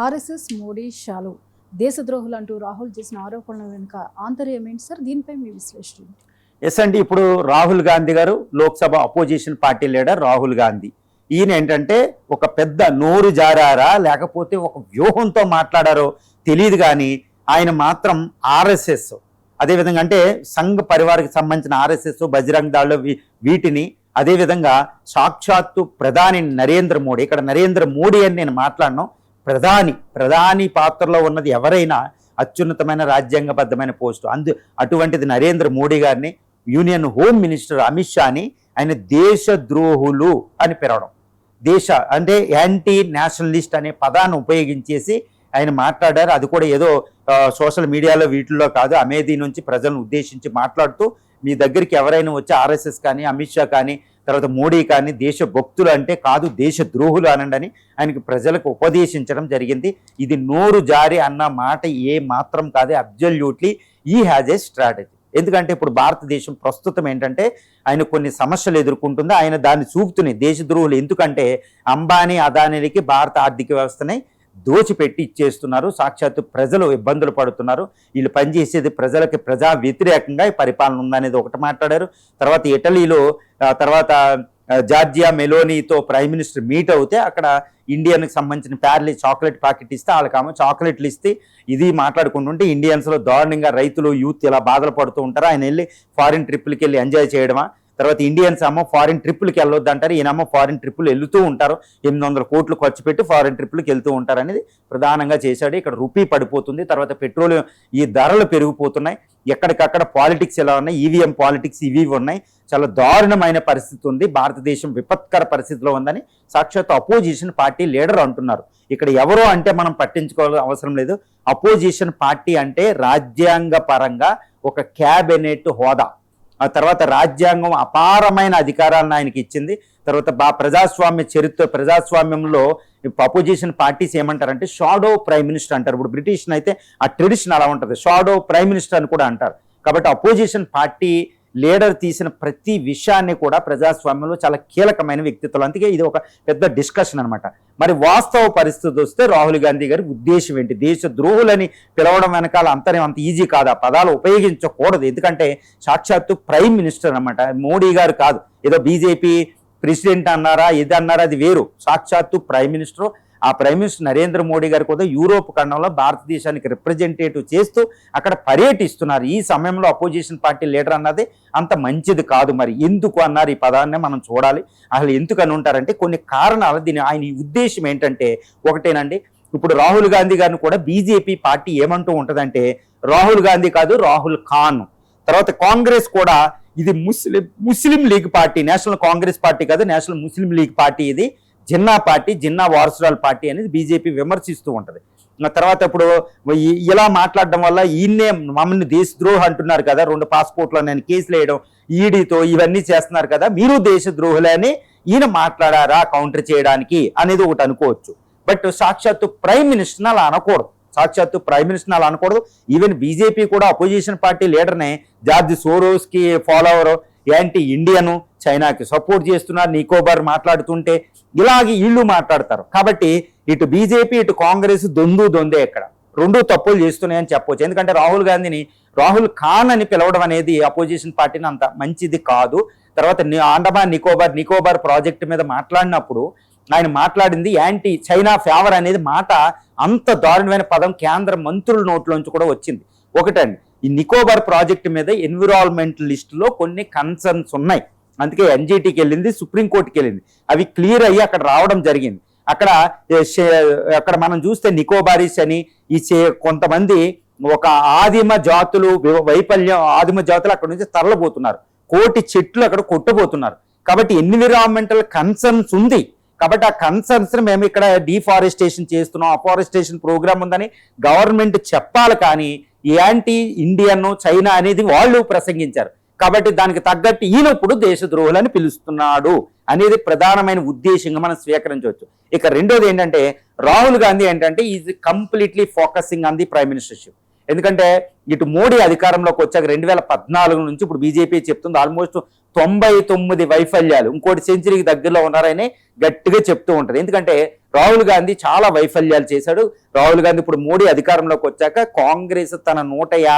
RSS Modi షాలు దేశద్రోహులు అంటూ రాహుల్ చేసిన ఆరోపణల వెనుక ఆంతర్యం ఏంటి సార్? దీనిపై మీ విశ్లేషణ. ఎస్ అండి, ఇప్పుడు రాహుల్ గాంధీ గారు Lok Sabha opposition party leader Rahul Gandhi, ఈయన ఏంటంటే ఒక పెద్ద నోరు జారారా లేకపోతే ఒక వ్యూహంతో మాట్లాడారో తెలియదు, కానీ ఆయన మాత్రం ఆర్ఎస్ఎస్ అదేవిధంగా అంటే సంఘ్ పరివార్కి సంబంధించిన ఆర్ఎస్ఎస్ బజరంగ్ దళ వీటిని అదేవిధంగా సాక్షాత్తు ప్రధాని నరేంద్ర మోడీ, ఇక్కడ నరేంద్ర మోడీ అని నేను మాట్లాడను, ప్రధాని పాత్రలో ఉన్నది ఎవరైనా అత్యున్నతమైన రాజ్యాంగబద్ధమైన పోస్టు అటువంటిది నరేంద్ర మోడీ గారిని యూనియన్ హోమ్ మినిస్టర్ అమిత్ షాని ఆయన దేశద్రోహులు అని పిలవడం, అంటే యాంటీ నేషనలిస్ట్ అనే పదాన్ని ఉపయోగించేసి ఆయన మాట్లాడారు. అది కూడా ఏదో సోషల్ మీడియాలో వీటిల్లో కాదు, అమేధీ నుంచి ప్రజలను ఉద్దేశించి మాట్లాడుతూ మీ దగ్గరికి ఎవరైనా వచ్చి ఆర్ఎస్ఎస్ కానీ అమిత్ షా కానీ తర్వాత మోడీ కానీ దేశభక్తులు అంటే కాదు దేశద్రోహులు అనండి అని ఆయనకి ప్రజలకు ఉపదేశించడం జరిగింది. ఇది నోరు జారి అన్న మాట ఏ మాత్రం కాదు, అబ్జల్యూట్లీ ఈ హ్యాజ్ ఏ స్ట్రాటజీ. ఎందుకంటే ఇప్పుడు భారతదేశం ప్రస్తుతం ఏంటంటే ఆయన కొన్ని సమస్యలు ఎదుర్కొంటుంది, ఆయన దాన్ని చూపుతున్నాయి దేశద్రోహులు. ఎందుకంటే అంబానీ అదానీలకి భారత ఆర్థిక వ్యవస్థని దోచిపెట్టి ఇచ్చేస్తున్నారు, సాక్షాత్తు ప్రజలు ఇబ్బందులు పడుతున్నారు, వీళ్ళు పనిచేసేది ప్రజలకి ప్రజా వ్యతిరేకంగా ఈ పరిపాలన ఉందనేది ఒకటి మాట్లాడారు. తర్వాత ఇటలీలో తర్వాత జార్జియా మెలోనీతో ప్రైమ్ మినిస్టర్ మీట్ అవుతే అక్కడ ఇండియన్కి సంబంధించిన ప్యార్లీ చాక్లెట్ ప్యాకెట్ ఇస్తే వాళ్ళకేమో చాక్లెట్లు ఇస్తే ఇది మాట్లాడుకుంటుంటే ఇండియన్స్లో దారుణంగా రైతులు యూత్ ఇలా బాధలు పడుతూ ఉంటారు. ఆయన వెళ్ళి ఫారిన్ ట్రిప్లకి వెళ్ళి ఎంజాయ్ చేయడమా, తర్వాత ఇండియన్స్ ఏమో ఫారిన్ ట్రిప్పులకి వెళ్ళొద్దు అంటారు, ఈయనమ్మో ఫారిన్ ట్రిప్పులు వెళ్తూ ఉంటారు, 800 కోట్లు ఖర్చు పెట్టి ఫారిన్ ట్రిప్పులకి వెళ్తూ ఉంటారు అనేది ప్రధానంగా చేశాడు. ఇక్కడ రూపీ పడిపోతుంది, తర్వాత పెట్రోలియం ఈ ధరలు పెరిగిపోతున్నాయి, ఎక్కడికక్కడ పాలిటిక్స్ ఎలా ఉన్నాయి, ఈవీఎం పాలిటిక్స్ ఇవి ఉన్నాయి, చాలా దారుణమైన పరిస్థితి ఉంది, భారతదేశం విపత్కర పరిస్థితిలో ఉందని సాక్షాత్ అపోజిషన్ పార్టీ లీడర్ అంటున్నారు. ఇక్కడ ఎవరో అంటే మనం పట్టించుకోవాల్సిన అవసరం లేదు, అపోజిషన్ పార్టీ అంటే రాజ్యాంగ పరంగా ఒక క్యాబినెట్ హోదా, ఆ తర్వాత రాజ్యాంగం అపారమైన అధికారాలను ఆయనకి ఇచ్చింది. తర్వాత ప్రజాస్వామ్య చరిత్ర, ప్రజాస్వామ్యంలో అపోజిషన్ పార్టీస్ ఏమంటారంటే షాడో ప్రైమ్ మినిస్టర్ అంటారు. ఇప్పుడు బ్రిటిష్ అయితే ఆ ట్రెడిషన్ అలా ఉంటుంది, షాడో ప్రైమ్ మినిస్టర్ అని కూడా అంటారు. కాబట్టి అపోజిషన్ పార్టీ లీడర్ తీసిన ప్రతి విషయాన్ని కూడా ప్రజాస్వామ్యంలో చాలా కీలకమైన వ్యక్తిత్వాలు, అందుకే ఇది ఒక పెద్ద డిస్కషన్ అనమాట. మరి వాస్తవ పరిస్థితి వస్తే రాహుల్ గాంధీ గారి ఉద్దేశం ఏంటి? దేశద్రోహులని పిలవడం వెనకాల అంతరం అంత ఈజీ కాదు, ఆ పదాలు ఉపయోగించకూడదు, ఎందుకంటే సాక్షాత్తు ప్రైమ్ మినిస్టర్ అనమాట, మోడీ గారు కాదు, ఏదో బీజేపీ ప్రెసిడెంట్ అన్నారా ఇది అన్నారా అది వేరు, సాక్షాత్తు ప్రైమ్ మినిస్టర్. ఆ ప్రైమ్ మినిస్టర్ నరేంద్ర మోడీ గారు కూడా యూరోప్ ఖండంలో భారతదేశానికి రిప్రజెంటేటివ్ చేస్తూ అక్కడ పర్యటిస్తున్నారు. ఈ సమయంలో అపోజిషన్ పార్టీ లీడర్ అన్నది అంత మంచిది కాదు. మరి ఎందుకు అన్నారు ఈ పదాన్ని మనం చూడాలి. అసలు ఎందుకు అని ఉంటారంటే కొన్ని కారణాలు, దీని ఆయన ఉద్దేశం ఏంటంటే ఒకటేనండి, ఇప్పుడు రాహుల్ గాంధీ గారిని కూడా బీజేపీ పార్టీ ఏమంటూ ఉంటుందంటే రాహుల్ గాంధీ కాదు రాహుల్ ఖాన్, తర్వాత కాంగ్రెస్ కూడా ఇది Muslim League party, national Congress party కాదు నేషనల్ ముస్లిం లీగ్ పార్టీ, ఇది జిన్నా పార్టీ, జిన్నా వారసురాల పార్టీ అనేది బీజేపీ విమర్శిస్తూ ఉంటుంది. తర్వాత ఇప్పుడు ఇలా మాట్లాడడం వల్ల ఈయన్నే మమ్మల్ని దేశద్రోహి అంటున్నారు కదా, 2 పాస్పోర్ట్లో నేను కేసులు వేయడం ఈడీతో ఇవన్నీ చేస్తున్నారు కదా, మీరు దేశద్రోహులే అని ఈయన మాట్లాడారా కౌంటర్ చేయడానికి అనేది ఒకటి అనుకోవచ్చు. బట్ సాక్షాత్తు ప్రైమ్ మినిస్టర్ని అలా అనకూడదు, సాక్షాత్తు ప్రైమ్ మినిస్టర్ని అలా అనకూడదు. ఈవెన్ బీజేపీ కూడా అపోజిషన్ పార్టీ లీడర్నే జార్జ్ సోరోస్కి ఫాలోవర్, యాంటీ ఇండియను, చైనాకి సపోర్ట్ చేస్తున్నారు, నికోబార్ మాట్లాడుతుంటే ఇలాగే వీళ్ళు మాట్లాడతారు. కాబట్టి ఇటు బీజేపీ ఇటు కాంగ్రెస్ దొందే, ఇక్కడ 2 తప్పులు చేస్తున్నాయని చెప్పవచ్చు. ఎందుకంటే రాహుల్ గాంధీని రాహుల్ ఖాన్ అని పిలవడం అనేది అపోజిషన్ పార్టీని అంత మంచిది కాదు. తర్వాత అండమాన్ నికోబార్ ప్రాజెక్టు మీద మాట్లాడినప్పుడు ఆయన మాట్లాడింది యాంటీ చైనా ఫేవర్ అనేది మాట, అంత దారుణమైన పదం కేంద్ర మంత్రుల నోట్లోంచి కూడా వచ్చింది. ఒకటండి, ఈ నికోబార్ ప్రాజెక్టు మీద ఎన్విరాన్మెంటలిస్టులో కొన్ని కన్సర్న్స్ ఉన్నాయి, అందుకే ఎన్జిటికి వెళ్ళింది, సుప్రీంకోర్టుకి వెళ్ళింది, అవి క్లియర్ అయ్యి అక్కడ రావడం జరిగింది. అక్కడ మనం చూస్తే నికోబారీస్ అని కొంతమంది ఒక ఆదిమ జాతులు ఆదిమ జాతులు అక్కడ నుంచి తరలిపోతున్నారు, 1 కోటి చెట్లు అక్కడ కొట్టబోతున్నారు. కాబట్టి ఎన్విరాన్మెంటల్ కన్సర్న్స్ ఉంది, కాబట్టి ఆ కన్సర్న్స్ మేము ఇక్కడ డిఫారెస్టేషన్ చేస్తున్నాం, అఫారెస్టేషన్ ప్రోగ్రామ్ ఉందని గవర్నమెంట్ చెప్పాలి, కానీ యాంటీ ఇండియన్ చైనా అనేది వాళ్ళు ప్రసంగించారు. కాబట్టి దానికి తగ్గట్టు ఈయనప్పుడు దేశద్రోహులని పిలుస్తున్నాడు అనేది ప్రధానమైన ఉద్దేశంగా మనం స్వీకరించవచ్చు. ఇక రెండోది ఏంటంటే రాహుల్ గాంధీ ఏంటంటే is completely focusing on the prime ministership. ఎందుకంటే ఇటు మోడీ అధికారంలోకి వచ్చాక 2014 నుంచి ఇప్పుడు బీజేపీ చెప్తుంది ఆల్మోస్ట్ 99 వైఫల్యాలు, ఇంకోటి సెంచరీకి దగ్గరలో ఉన్నారని గట్టిగా చెప్తూ ఉంటారు. ఎందుకంటే రాహుల్ గాంధీ చాలా వైఫల్యాలు చేశాడు. రాహుల్ గాంధీ ఇప్పుడు మోడీ అధికారంలోకి వచ్చాక కాంగ్రెస్ తన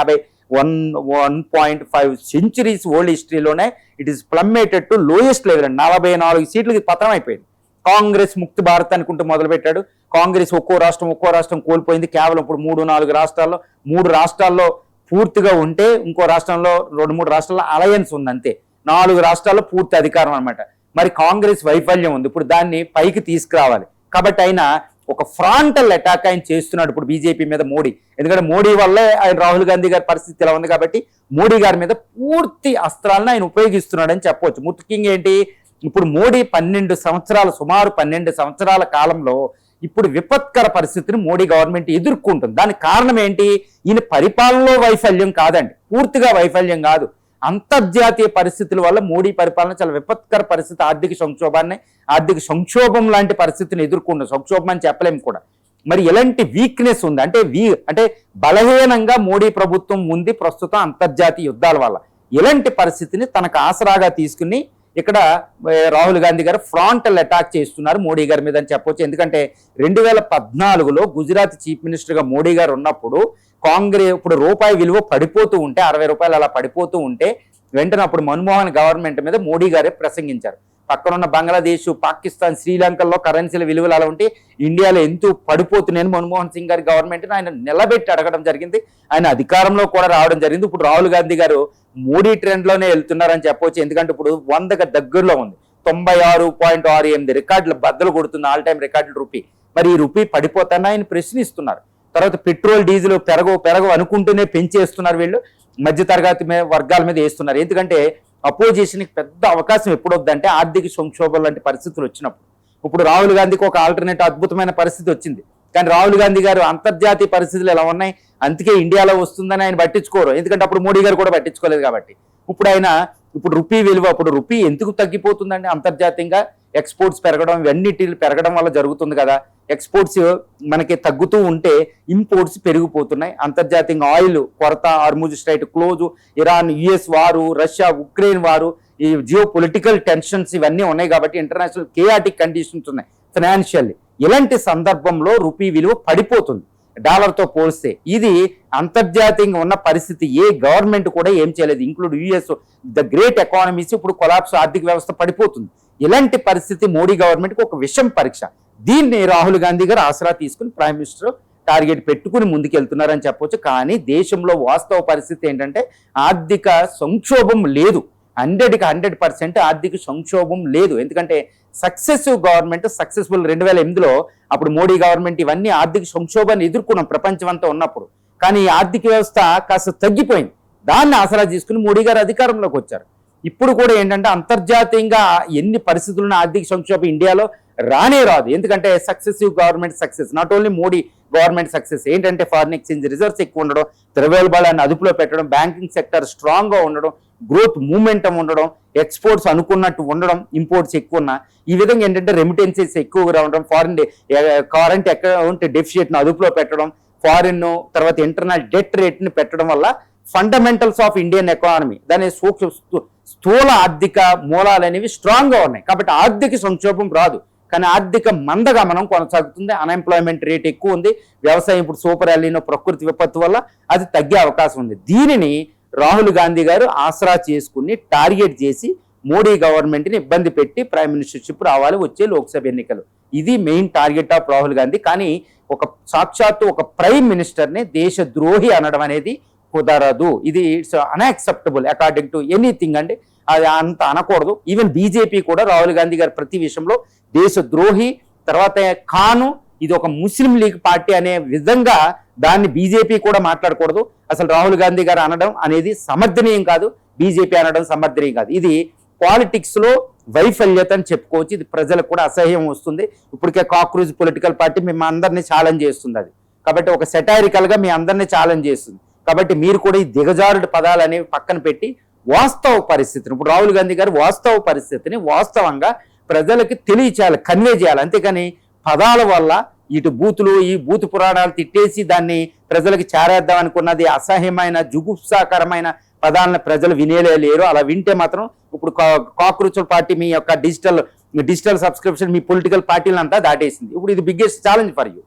1.5 సెంచరీస్ వరల్డ్ హిస్టరీలోనే it is plummeted to lowest level. 44 సీట్లకి పతనం అయిపోయింది. కాంగ్రెస్ ముక్తి భారత్ అనుకుంటూ మొదలుపెట్టాడు. కాంగ్రెస్ ఒక్కో రాష్ట్రం కోల్పోయింది. కేవలం ఇప్పుడు 3-4 రాష్ట్రాల్లో, 3 రాష్ట్రాల్లో పూర్తిగా ఉంటే ఇంకో రాష్ట్రంలో 2-3 రాష్ట్రాల్లో అలయన్స్ ఉంది అంతే. 4 రాష్ట్రాల్లో పూర్తి అధికారం అనమాట. మరి కాంగ్రెస్ వైఫల్యం ఉంది, ఇప్పుడు దాన్ని పైకి తీసుకురావాలి. కాబట్టి ఆయన ఒక ఫ్రాంటల్ అటాక్ ఆయన చేస్తున్నాడు ఇప్పుడు బీజేపీ మీద మోడీ. ఎందుకంటే మోడీ వల్లే ఆయన రాహుల్ గాంధీ గారి పరిస్థితి ఇలా ఉంది కాబట్టి మోడీ గారి మీద పూర్తి అస్త్రాలను ఆయన ఉపయోగిస్తున్నాడని చెప్పవచ్చు. ముఖ్యంగా ఏంటి, ఇప్పుడు మోడీ 12 సంవత్సరాలు, సుమారు 12 సంవత్సరాల కాలంలో ఇప్పుడు విపత్కర పరిస్థితిని మోడీ గవర్నమెంట్ ఎదుర్కొంటుంది. దానికి కారణం ఏంటి, ఈయన పరిపాలనలో వైఫల్యం కాదండి, పూర్తిగా వైఫల్యం కాదు, అంతర్జాతీయ పరిస్థితుల వల్ల మోడీ పరిపాలన చాలా విపత్కర పరిస్థితి, ఆర్థిక సంక్షోభం లాంటి పరిస్థితిని ఎదుర్కొన్న, సంక్షోభం అని చెప్పలేము కూడా. మరి ఎలాంటి వీక్నెస్ ఉంది అంటే బలహీనంగా మోడీ ప్రభుత్వం ఉంది ప్రస్తుతం అంతర్జాతీయ యుద్ధాల వల్ల. ఇలాంటి పరిస్థితిని తనకు ఆసరాగా తీసుకుని ఇక్కడ రాహుల్ గాంధీ గారు ఫ్రాంటల్ అటాక్ చేస్తున్నారు మోడీ గారి మీద అని చెప్పొచ్చు. ఎందుకంటే 2014లో గుజరాత్ చీఫ్ మినిస్టర్గా మోడీ గారు ఉన్నప్పుడు కాంగ్రెస్ ఇప్పుడు రూపాయి విలువ పడిపోతూ ఉంటే, 60 రూపాయలు అలా పడిపోతూ ఉంటే వెంటనే అప్పుడు మన్మోహన్ గవర్నమెంట్ మీద మోడీ గారే ప్రసంగించారు. పక్కనున్న బంగ్లాదేశ్, పాకిస్తాన్, శ్రీలంకల్లో కరెన్సీల విలువలు అలా ఉంటే ఇండియాలో ఎంతో పడిపోతున్నాయని మన్మోహన్ సింగ్ గారి గవర్నమెంట్ని ఆయన నిలబెట్టి అడగడం జరిగింది. ఆయన అధికారంలో కూడా రావడం జరిగింది. ఇప్పుడు రాహుల్ గాంధీ గారు మోడీ ట్రెండ్లోనే వెళ్తున్నారని చెప్పవచ్చు. ఎందుకంటే ఇప్పుడు 100కి దగ్గరలో ఉంది, 96.68 రికార్డులు బద్దలు కొడుతుంది, ఆల్ టైమ్ రికార్డులు రూపీ. మరి ఈ రూపీ పడిపోతానని ఆయన ప్రశ్నిస్తున్నారు. తర్వాత పెట్రోల్ డీజిల్ పెరగవు అనుకుంటూనే పెంచేస్తున్నారు వీళ్ళు, మధ్యతరగతి వర్గాల మీద వేస్తున్నారు. ఎందుకంటే అపోజిషన్కి పెద్ద అవకాశం ఎప్పుడు వద్దంటే ఆర్థిక సంక్షోభం లాంటి పరిస్థితులు వచ్చినప్పుడు. ఇప్పుడు రాహుల్ గాంధీకి ఒక ఆల్టర్నేట్ అద్భుతమైన పరిస్థితి వచ్చింది, కానీ రాహుల్ గాంధీ గారు అంతర్జాతీయ పరిస్థితులు ఎలా ఉన్నాయి, అందుకే ఇండియాలో వస్తుందని ఆయన పట్టించుకోరు. ఎందుకంటే అప్పుడు మోడీ గారు కూడా పట్టించుకోలేదు కాబట్టి. ఇప్పుడు రూపీ విలువ, ఇప్పుడు రూపీ ఎందుకు తగ్గిపోతుందండి, అంతర్జాతీయంగా ఎక్స్పోర్ట్స్ పెరగడం, ఇవన్నిటి పెరగడం వల్ల జరుగుతుంది కదా. ఎక్స్పోర్ట్స్ మనకి తగ్గుతూ ఉంటే ఇంపోర్ట్స్ పెరిగిపోతున్నాయి. అంతర్జాతీయంగా ఆయిల్ కొరత, Hormuz straight close, Iran US వారు, రష్యా ఉక్రెయిన్ వారు, ఈ జియో పొలిటికల్ టెన్షన్స్ ఇవన్నీ ఉన్నాయి కాబట్టి ఇంటర్నేషనల్ కేయాటిక్ కండిషన్స్ ఉన్నాయి ఫైనాన్షియల్లీ. ఇలాంటి సందర్భంలో రూపీ విలువ పడిపోతుంది డాలర్తో పోలిస్తే. ఇది అంతర్జాతీయంగా ఉన్న పరిస్థితి, ఏ గవర్నమెంట్ కూడా ఏం చేయలేదు, include US, the great economies ఇప్పుడు కొలాప్స్, ఆర్థిక వ్యవస్థ పడిపోతుంది. ఇలాంటి పరిస్థితి మోడీ గవర్నమెంట్కి ఒక విషం పరీక్ష. దీన్ని రాహుల్ గాంధీ గారు ఆసరా తీసుకుని ప్రైమ్ మినిస్టర్ టార్గెట్ పెట్టుకుని ముందుకెళ్తున్నారని చెప్పొచ్చు. కానీ దేశంలో వాస్తవ పరిస్థితి ఏంటంటే ఆర్థిక సంక్షోభం లేదు, 100% ఆర్థిక సంక్షోభం లేదు. ఎందుకంటే సక్సెసివ్ గవర్నమెంట్, సక్సెస్ఫుల్ 2008లో అప్పుడు మోడీ గవర్నమెంట్ ఇవన్నీ ఆర్థిక సంక్షోభాన్ని ఎదుర్కొన్నాం ప్రపంచం అంతా ఉన్నప్పుడు. కానీ ఈ ఆర్థిక వ్యవస్థ కాస్త తగ్గిపోయింది, దాన్ని ఆసరా తీసుకుని మోడీ గారు అధికారంలోకి వచ్చారు. ఇప్పుడు కూడా ఏంటంటే అంతర్జాతీయంగా ఎన్ని పరిస్థితులను ఆర్థిక సంక్షోభం ఇండియాలో రాదు. ఎందుకంటే successive government success, not only Modi government success ఏంటంటే ఫారిన్ ఎక్స్చేంజ్ రిజర్వ్స్ ఎక్కువ ఉండడం, ద్రవ్యోల్బణాన్ని అదుపులో పెట్టడం, బ్యాంకింగ్ సెక్టర్ స్ట్రాంగ్గా ఉండడం, గ్రోత్ మూమెంటం ఉండడం, ఎక్స్పోర్ట్స్ అనుకున్నట్టు ఉండడం, ఇంపోర్ట్స్ ఎక్కువ ఉన్నా, ఈ విధంగా ఏంటంటే రెమిటెన్సెస్ ఎక్కువగా ఉండడం, కరెంట్ అకౌంట్ డెఫిసిట్ను అదుపులో పెట్టడం, ఫారిన్ తర్వాత ఇంటర్నల్ డెట్ రేట్ని పెట్టడం వల్ల ఫండమెంటల్స్ ఆఫ్ ఇండియన్ ఎకానమీ, దాని స్థూల ఆర్థిక మూలాలు అనేవి స్ట్రాంగ్గా ఉన్నాయి. కాబట్టి ఆర్థిక సంక్షోభం రాదు, కానీ ఆర్థిక మందగమనం కొనసాగుతుంది. అన్ఎంప్లాయ్మెంట్ రేట్ ఎక్కువ ఉంది, వ్యవసాయం ఇప్పుడు సూపర్ ఎల్నినో ప్రకృతి విపత్తు వల్ల అది తగ్గే అవకాశం ఉంది. దీనిని రాహుల్ గాంధీ గారు ఆసరా చేసుకుని టార్గెట్ చేసి మోడీ గవర్నమెంట్ని ఇబ్బంది పెట్టి ప్రైమ్ మినిస్టర్షిప్ రావాలి వచ్చే లోక్సభ ఎన్నికలు. ఇది main target of Rahul Gandhi. కానీ సాక్షాత్తు ఒక ప్రైమ్ మినిస్టర్ని దేశద్రోహి అనడం అనేది కుదరదు. ఇది it's unacceptable according to anything అండి, అది అంత అనకూడదు. ఈవెన్ బీజేపీ కూడా రాహుల్ గాంధీ గారు ప్రతి విషయంలో దేశద్రోహి, తర్వాత ఖాను, ఇది ఒక ముస్లిం లీగ్ పార్టీ అనే విధంగా దాన్ని బీజేపీ కూడా మాట్లాడకూడదు. అసలు రాహుల్ గాంధీ గారు అనడం అనేది సమర్థనీయం కాదు, బీజేపీ అనడం సమర్థనీయం కాదు. ఇది పాలిటిక్స్లో వైఫల్యత అని చెప్పుకోవచ్చు. ఇది ప్రజలకు కూడా అసహ్యం వస్తుంది. ఇప్పటికే కాక్రోచ్ పొలిటికల్ పార్టీ మేము అందరినీ ఛాలెంజ్ చేస్తుంది. అది కాబట్టి ఒక సెటైరికల్గా మీ అందరినీ ఛాలెంజ్ చేస్తుంది. కాబట్టి మీరు కూడా ఈ దిగజారుడు పదాలు అనేవి పక్కన పెట్టి వాస్తవ పరిస్థితిని, ఇప్పుడు రాహుల్ గాంధీ గారు వాస్తవ పరిస్థితిని వాస్తవంగా ప్రజలకి తెలియచేయాలి, కన్వే చేయాలి. అంతేకాని పదాల వల్ల ఇటు బూతులు, ఈ బూతు పురాణాలు తిట్టేసి దాన్ని ప్రజలకు చేరేద్దాం అనుకున్నది అసహ్యమైన, జుగుప్సాకరమైన పదాలను ప్రజలు వినేలే లేరు. అలా వింటే మాత్రం ఇప్పుడు కాక్రోచ్ పార్టీ మీ యొక్క డిజిటల్ సబ్స్క్రిప్షన్ మీ పొలిటికల్ పార్టీలను అంతా దాటేసింది. ఇప్పుడు ఇది బిగ్గెస్ట్ ఛాలెంజ్ ఫర్ యూ.